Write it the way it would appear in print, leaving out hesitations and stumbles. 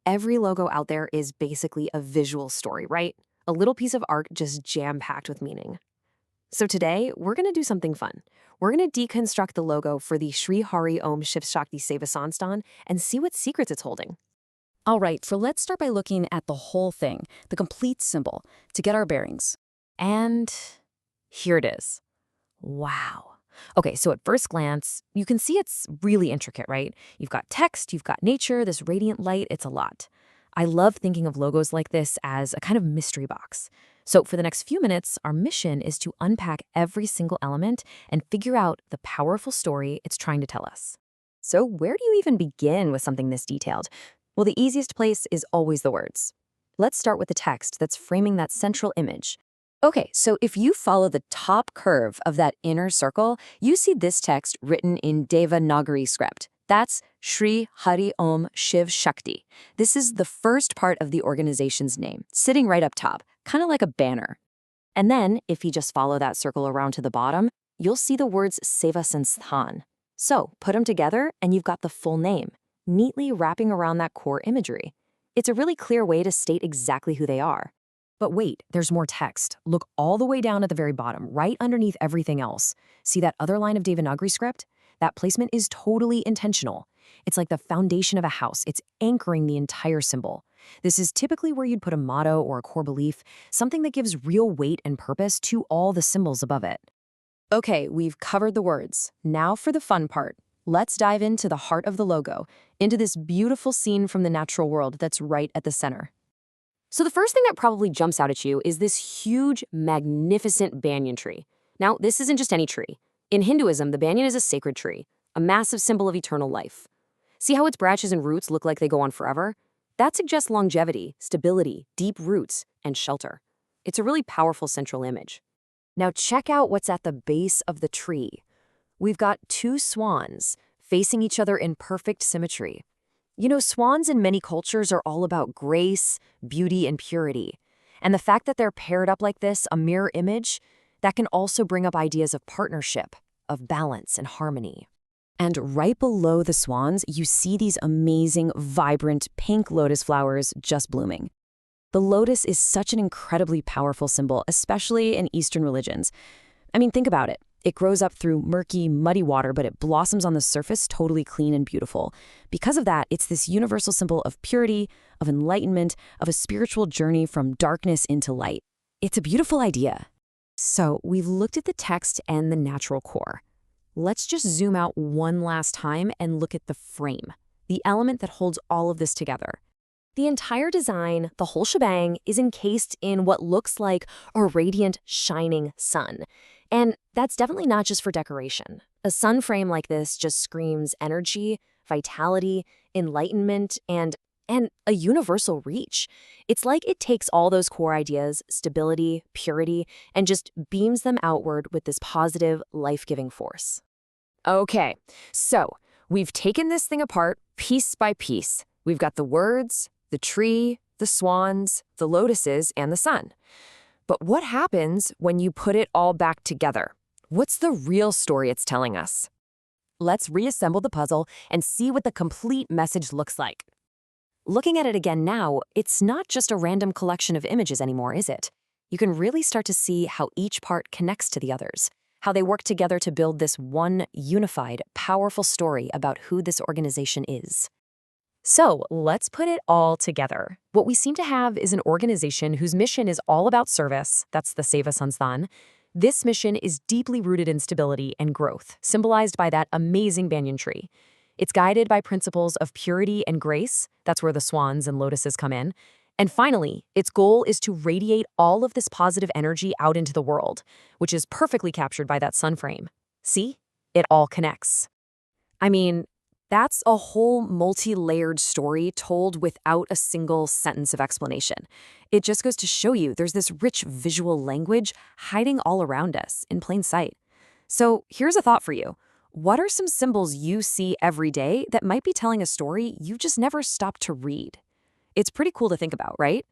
Every logo out there is basically a visual story, right? A little piece of art just jam-packed with meaning. So today, we're going to do something fun. We're going to deconstruct the logo for the Sri Hari Om Shiv Shakti Seva Sansthan and see what secrets it's holding. All right, let's start by looking at the whole thing, the complete symbol, to get our bearings. And here it is. Wow. Okay, so at first glance, you can see it's really intricate, right? You've got text, you've got nature, this radiant light, it's a lot. I love thinking of logos like this as a kind of mystery box. So for the next few minutes, our mission is to unpack every single element and figure out the powerful story it's trying to tell us. So where do you even begin with something this detailed? Well, the easiest place is always the words. Let's start with the text that's framing that central image. Okay, so if you follow the top curve of that inner circle, you see this text written in Devanagari script. That's Sri Hari Om Shiv Shakti. This is the first part of the organization's name, sitting right up top, kind of like a banner. And then, if you just follow that circle around to the bottom, you'll see the words Seva Sansthan. So, put them together and you've got the full name, neatly wrapping around that core imagery. It's a really clear way to state exactly who they are. But wait, there's more text. Look all the way down at the very bottom, right underneath everything else. See that other line of Devanagari script? That placement is totally intentional. It's like the foundation of a house. It's anchoring the entire symbol. This is typically where you'd put a motto or a core belief, something that gives real weight and purpose to all the symbols above it. Okay, we've covered the words. Now for the fun part. Let's dive into the heart of the logo, into this beautiful scene from the natural world that's right at the center. So the first thing that probably jumps out at you is this huge, magnificent banyan tree. Now, this isn't just any tree. In Hinduism, the banyan is a sacred tree, a massive symbol of eternal life. See how its branches and roots look like they go on forever? That suggests longevity, stability, deep roots, and shelter. It's a really powerful central image. Now check out what's at the base of the tree. We've got two swans facing each other in perfect symmetry. Swans in many cultures are all about grace, beauty, and purity. And the fact that they're paired up like this, a mirror image, that can also bring up ideas of partnership, of balance and harmony. And right below the swans, you see these amazing, vibrant pink lotus flowers just blooming. The lotus is such an incredibly powerful symbol, especially in Eastern religions. I mean, think about it. It grows up through murky, muddy water, but it blossoms on the surface totally clean and beautiful. Because of that, it's this universal symbol of purity, of enlightenment, of a spiritual journey from darkness into light. It's a beautiful idea. So we've looked at the text and the natural core. Let's just zoom out one last time and look at the frame, the element that holds all of this together. The entire design, the whole shebang, is encased in what looks like a radiant, shining sun. And that's definitely not just for decoration. A sun frame like this just screams energy, vitality, enlightenment, and a universal reach. It's like it takes all those core ideas, stability, purity, and just beams them outward with this positive, life-giving force. Okay, so we've taken this thing apart piece by piece. We've got the words, the tree, the swans, the lotuses, and the sun. But what happens when you put it all back together? What's the real story it's telling us? Let's reassemble the puzzle and see what the complete message looks like. Looking at it again now, it's not just a random collection of images anymore, is it? You can really start to see how each part connects to the others, how they work together to build this one unified, powerful story about who this organization is. So let's put it all together. What we seem to have is an organization whose mission is all about service. That's the Seva Sansthan. This mission is deeply rooted in stability and growth, symbolized by that amazing banyan tree. It's guided by principles of purity and grace. That's where the swans and lotuses come in. And finally, its goal is to radiate all of this positive energy out into the world, which is perfectly captured by that sun frame. See? It all connects. I mean, that's a whole multi-layered story told without a single sentence of explanation. It just goes to show you there's this rich visual language hiding all around us in plain sight. So here's a thought for you. What are some symbols you see every day that might be telling a story you just never stopped to read? It's pretty cool to think about, right?